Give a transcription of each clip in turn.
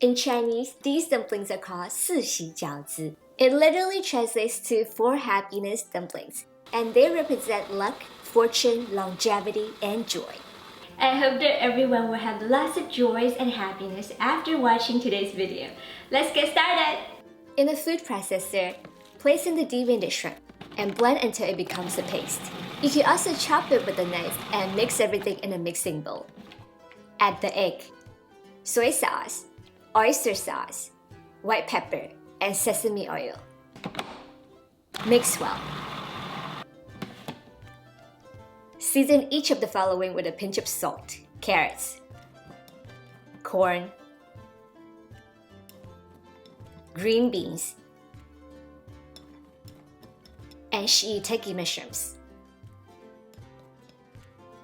In Chinese, these dumplings are called CiCi饺子. It literally translates to 4 happiness dumplings, and they represent luck, fortune, longevity, and joy. I hope that everyone will have lots of joys and happiness after watching today's video. Let's get started! In a food processor, place in the deveined shrimp and blend until it becomes a paste. You can also chop it with a knife and mix everything in a mixing bowl. Add the egg, soy sauce, oyster sauce, white pepper, and sesame oil. Mix well. Season each of the following with a pinch of salt, carrots, corn, green beans, and shiitake mushrooms.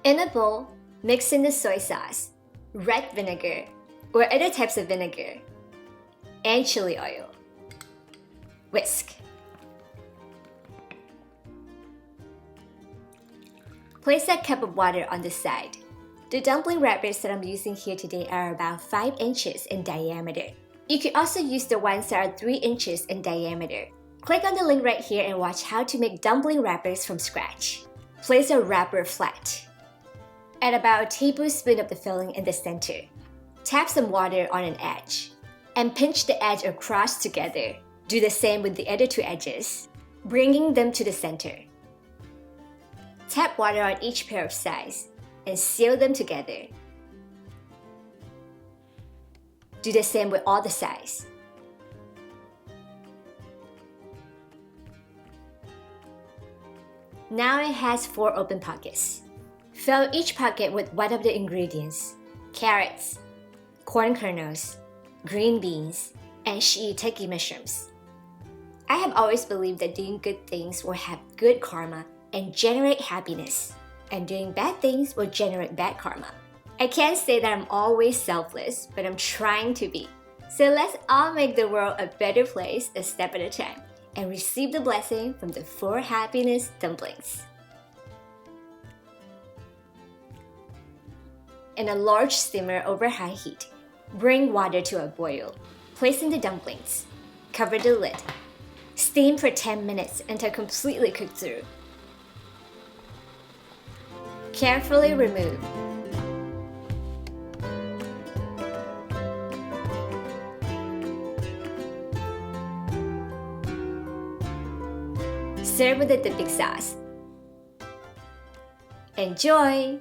In a bowl, mix in the soy sauce, red vinegar, or other types of vinegar, and chili oil. Whisk. Place a cup of water on the side. The dumpling wrappers that I'm using here today are about 5 inches in diameter. You can also use the ones that are 3 inches in diameter. Click on the link right here and watch how to make dumpling wrappers from scratch. Place a wrapper flat. Add about a tablespoon of the filling in the center. Tap some water on an edge and pinch the edge across together. Do the same with the other 2 edges, bringing them to the center. Tap water on each pair of sides and seal them together. Do the same with all the sides. Now it has 4 open pockets. Fill each pocket with one of the ingredients: carrots, corn kernels, green beans, and shiitake mushrooms. I have always believed that doing good things will have good karma and generate happiness, and doing bad things will generate bad karma. I can't say that I'm always selfless, but I'm trying to be. So let's all make the world a better place a step at a time and receive the blessing from the 4 happiness dumplings. In a large steamer over high heat, bring water to a boil. Place in the dumplings. Cover the lid. Steam for 10 minutes until completely cooked through. Carefully remove. Serve with the dipping sauce. Enjoy!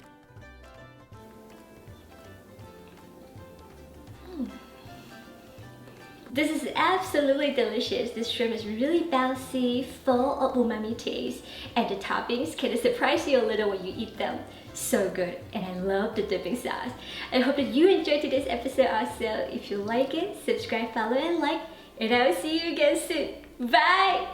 This is absolutely delicious. This shrimp is really bouncy, full of umami taste, and the toppings can surprise you a little when you eat them. So good, and I love the dipping sauce. I hope that you enjoyed today's episode also. If you like it, subscribe, follow, and like, and I will see you again soon. Bye!